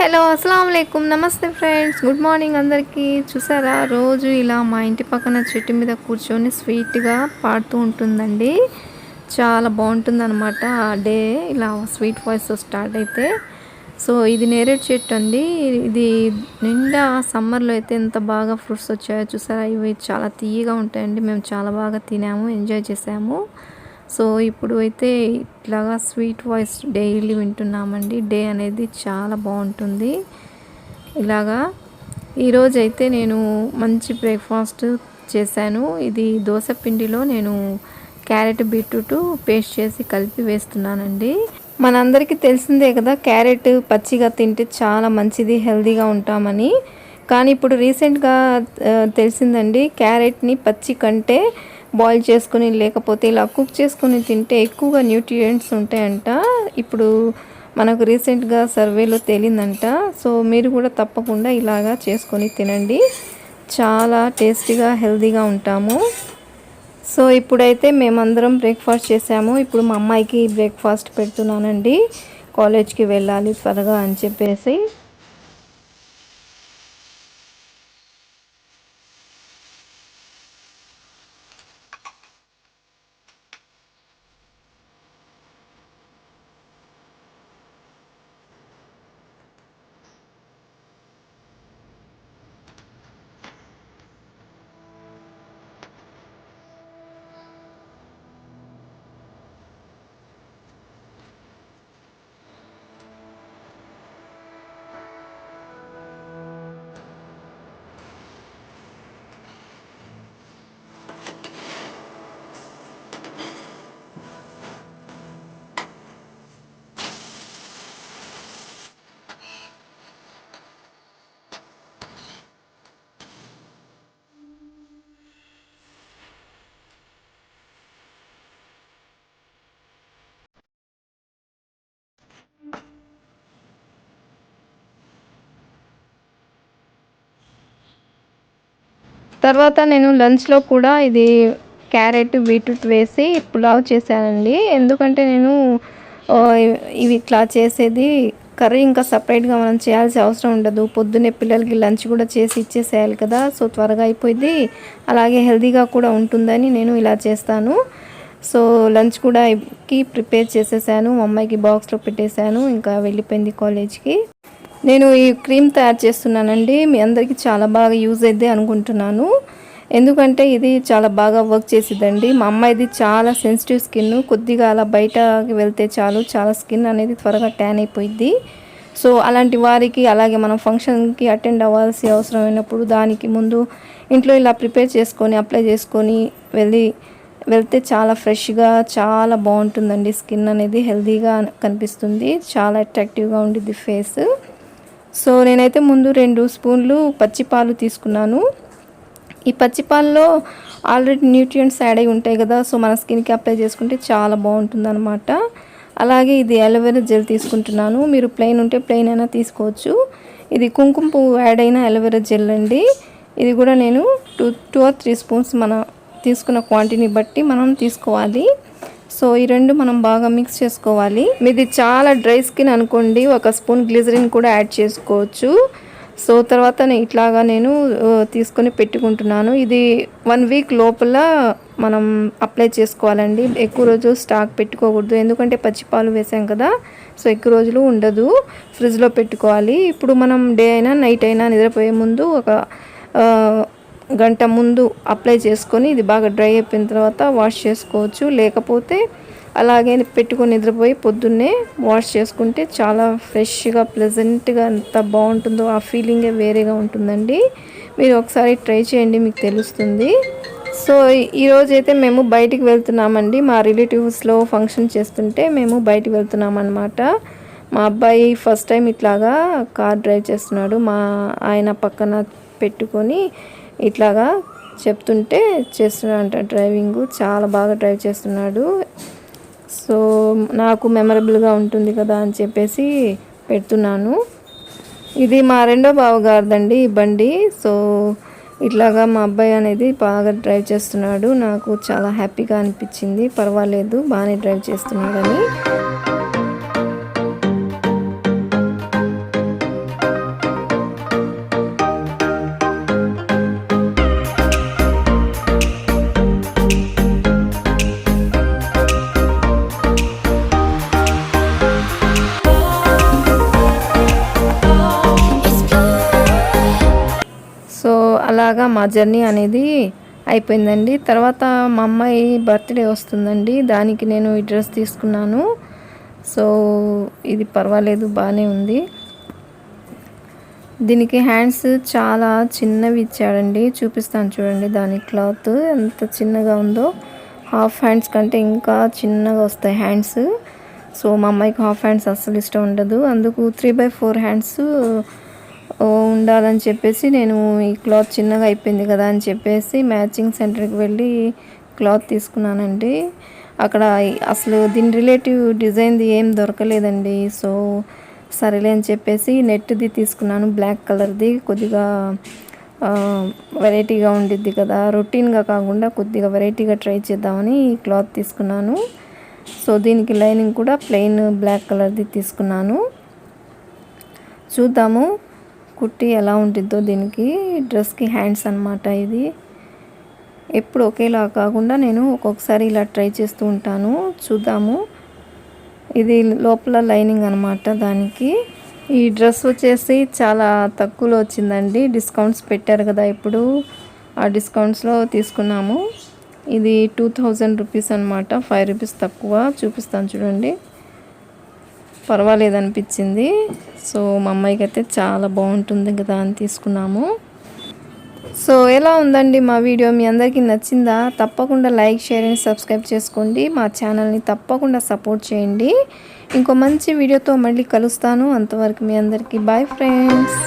Hello అస్సలాము అలైకుమ్ నమస్తే friends, good morning అందరికీ. చూసారా, రోజు ఇలా మా ఇంటి పక్కన చెట్టు మీద కూర్చొని స్వీట్గా పాడుతూ ఉంటుందండి. చాలా బాగుంటుంది అనమాట ఆ డే, ఇలా స్వీట్ వాయిస్ స్టార్ట్ అయితే. సో ఇది నేరేడు చెట్టు అండి. ఇది నిండా సమ్మర్లో అయితే ఎంత బాగా ఫ్రూట్స్ వచ్చాయో చూసారా. ఇవి చాలా తీయగా ఉంటాయండి. మేము చాలా బాగా తినాము, ఎంజాయ్ చేసాము. సో ఇప్పుడు అయితే ఇట్లాగా స్వీట్ వాయిస్ డైలీ వింటున్నామండి. డే అనేది చాలా బాగుంటుంది. ఇలాగా ఈరోజు అయితే నేను మంచి బ్రేక్ఫాస్ట్ చేశాను. ఇది దోశ పిండిలో నేను క్యారెట్ బీట్రూట్ పేస్ట్ చేసి కలిపి వేస్తున్నానండి. మనందరికీ తెలిసిందే కదా, క్యారెట్ పచ్చిగా తింటే చాలా మంచిది, హెల్తీగా ఉంటామని. కానీ ఇప్పుడు రీసెంట్గా తెలిసిందండి, క్యారెట్ని పచ్చి కంటే బాయిల్ చేసుకొని లేకపోతే ఇలా కుక్ చేసుకొని తింటే ఎక్కువగా న్యూట్రియంట్స్ ఉంటాయంట. ఇప్పుడు మనకు రీసెంట్గా సర్వేలో తేలిందంట. సో మీరు కూడా తప్పకుండా ఇలాగా చేసుకొని తినండి, చాలా టేస్టీగా హెల్తీగా ఉంటాము. సో ఇప్పుడైతే మేమందరం బ్రేక్ఫాస్ట్ చేసాము. ఇప్పుడు మా అమ్మాయికి బ్రేక్ఫాస్ట్ పెడుతున్నానండి, కాలేజ్కి వెళ్ళాలి త్వరగా అని చెప్పేసి. తర్వాత నేను లంచ్లో కూడా ఇది క్యారెట్ బీట్రూట్ వేసి పులావ్ చేశానండి. ఎందుకంటే నేను ఇవి ఇట్లా చేసేది కర్రీ ఇంకా సపరేట్గా మనం చేయాల్సిన అవసరం ఉండదు. పొద్దున్నే పిల్లలకి లంచ్ కూడా చేసి ఇచ్చేసేయాలి కదా, సో త్వరగా అయిపోయింది, అలాగే హెల్తీగా కూడా ఉంటుందని నేను ఇలా చేస్తాను. సో లంచ్ కూడా ప్రిపేర్ చేసేసాను, మా అమ్మాయికి బాక్స్లో పెట్టేశాను, ఇంకా వెళ్ళిపోయింది కాలేజ్కి. నేను ఈ క్రీమ్ తయారు చేస్తున్నానండి, మీ అందరికీ చాలా బాగా యూజ్ అయితే అనుకుంటున్నాను. ఎందుకంటే ఇది చాలా బాగా వర్క్ చేసిద్దండి. మా అమ్మాయిది చాలా సెన్సిటివ్ స్కిన్, కొద్దిగా అలా బయటకి వెళ్తే చాలు చాలా స్కిన్ అనేది త్వరగా ట్యాన్ అయిపోయింది. సో అలాంటి వారికి, అలాగే మనం ఫంక్షన్కి అటెండ్ అవ్వాల్సి అవసరమైనప్పుడు దానికి ముందు ఇంట్లో ఇలా ప్రిపేర్ చేసుకొని అప్లై చేసుకొని వెళ్తే చాలా ఫ్రెష్గా చాలా బాగుంటుందండి. స్కిన్ అనేది హెల్తీగా కనిపిస్తుంది, చాలా అట్రాక్టివ్గా ఉండిద్ది ఫేస్. సో నేనైతే ముందు 2 స్పూన్లు పచ్చిపాలు తీసుకున్నాను. ఈ పచ్చిపాలలో ఆల్రెడీ న్యూట్రియంట్స్ యాడ్ అయి ఉంటాయి కదా, సో మన స్కిన్కి అప్లై చేసుకుంటే చాలా బాగుంటుంది అనమాట. అలాగే ఇది అలోవెరా జెల్ తీసుకుంటున్నాను, మీరు ప్లెయిన్ ఉంటే ప్లెయిన్ అయినా తీసుకోవచ్చు. ఇది కుంకుమ పువ్వు యాడ్ అయిన అలోవెరా జెల్ అండి. ఇది కూడా నేను 2 or 3 స్పూన్స్ మన తీసుకున్న క్వాంటిటీని బట్టి మనం తీసుకోవాలి. సో ఈ రెండు మనం బాగా మిక్స్ చేసుకోవాలి. మీది చాలా డ్రై స్కిన్ అనుకోండి, 1 స్పూన్ గ్లిజరిన్ కూడా యాడ్ చేసుకోవచ్చు. సో తర్వాత ఇట్లాగా నేను తీసుకొని పెట్టుకుంటున్నాను. ఇది 1 వీక్ లోపల మనం అప్లై చేసుకోవాలండి. ఎక్కువ రోజు స్టాక్ పెట్టుకోకూడదు, ఎందుకంటే పచ్చిపాలు వేసాం కదా, సో ఎక్కువ రోజులు ఉండదు, ఫ్రిడ్జ్లో పెట్టుకోవాలి. ఇప్పుడు మనం డే అయినా నైట్ అయినా నిద్రపోయే ముందు 1 గంట ముందు అప్లై చేసుకొని ఇది బాగా డ్రై అయిపోయిన తర్వాత వాష్ చేసుకోవచ్చు. లేకపోతే అలాగే పెట్టుకొని నిద్రపోయి పొద్దున్నే వాష్ చేసుకుంటే చాలా ఫ్రెష్గా ప్లెజెంట్గా ఎంత బాగుంటుందో ఆ ఫీలింగే వేరేగా ఉంటుందండి. మీరు ఒకసారి ట్రై చేయండి, మీకు తెలుస్తుంది. సో ఈరోజు అయితే మేము బయటికి వెళ్తున్నామండి. మా రిలేటివ్స్లో ఫంక్షన్ చేస్తుంటే మేము బయటికి వెళ్తున్నామన్నమాట. మా అబ్బాయి ఫస్ట్ టైం ఇట్లాగా కార్ డ్రైవ్ చేస్తున్నాడు. మా ఆయన పక్కన పెట్టుకొని ఇట్లాగా చెప్తుంటే చేస్తున్నాడంట డ్రైవింగ్, చాలా బాగా డ్రైవ్ చేస్తున్నాడు. సో నాకు మెమరబుల్గా ఉంటుంది కదా అని చెప్పేసి పెడుతున్నాను. ఇది మా రెండో బావగారిదండి ఈ బండి. సో ఇట్లాగా మా అబ్బాయి అనేది బాగా డ్రైవ్ చేస్తున్నాడు, నాకు చాలా హ్యాపీగా అనిపించింది. పర్వాలేదు, బాగానే డ్రైవ్ చేస్తున్నాడని. ఇలాగా మా జర్నీ అనేది అయిపోయిందండి. తర్వాత మా అమ్మాయి బర్త్డే వస్తుందండి, దానికి నేను ఈ డ్రెస్ తీసుకున్నాను. సో ఇది పర్వాలేదు, బాగానే ఉంది. దీనికి హ్యాండ్స్ చాలా చిన్నవి ఇచ్చాడండి, చూపిస్తాను చూడండి. దాని క్లాత్ ఎంత చిన్నగా ఉందో, హాఫ్ హ్యాండ్స్ కంటే ఇంకా చిన్నగా వస్తాయి హ్యాండ్స్. సో మా అమ్మాయికి హాఫ్ హ్యాండ్స్ అస్సలు ఇష్టం ఉండదు, అందుకు 3/4 హ్యాండ్స్ ఉండాలని చెప్పేసి నేను ఈ క్లాత్ చిన్నగా అయిపోయింది కదా అని చెప్పేసి మ్యాచింగ్ సెంటర్కి వెళ్ళి క్లాత్ తీసుకున్నానండి. అక్కడ అసలు దీని రిలేటివ్ డిజైన్ది ఏం దొరకలేదండి. సో సరేలే అని చెప్పేసి నెట్ది తీసుకున్నాను, బ్లాక్ కలర్ది. కొద్దిగా వెరైటీగా ఉండిద్ది కదా, రొటీన్గా కాకుండా కొద్దిగా వెరైటీగా ట్రై చేద్దామని ఈ క్లాత్ తీసుకున్నాను. సో దీనికి లైనింగ్ కూడా ప్లెయిన్ బ్లాక్ కలర్ది తీసుకున్నాను. చూద్దాము కుట్టి ఎలా ఉంటుందో. దీనికి డ్రెస్కి హ్యాండ్స్ అన్నమాట. ఇది ఎప్పుడు ఒకేలా కాకుండా నేను ఒక్కొక్కసారి ఇలా ట్రై చేస్తూ ఉంటాను. చూద్దాము. ఇది లోపల లైనింగ్ అన్నమాట దానికి. ఈ డ్రెస్ వచ్చేసి చాలా తక్కువలో వచ్చిందండి, డిస్కౌంట్స్ పెట్టారు కదా ఇప్పుడు, ఆ డిస్కౌంట్స్లో తీసుకున్నాము. ఇది 2000 రూపీస్ అనమాట, 5 రూపీస్ తక్కువ. చూపిస్తాను చూడండి, పర్వాలేదు అనిపించింది. సో మా అమ్మాయికి అయితే చాలా బాగుంటుంది కదా అని తీసుకున్నాము. సో ఎలా ఉందండి మా వీడియో, మీ అందరికీ నచ్చిందా? తప్పకుండా లైక్, షేర్ అండ్ సబ్స్క్రైబ్ చేసుకోండి. మా ఛానల్ని తప్పకుండా సపోర్ట్ చేయండి. ఇంకో మంచి వీడియోతో మళ్ళీ కలుస్తాను. అంతవరకు మీ అందరికీ బాయ్ ఫ్రెండ్స్.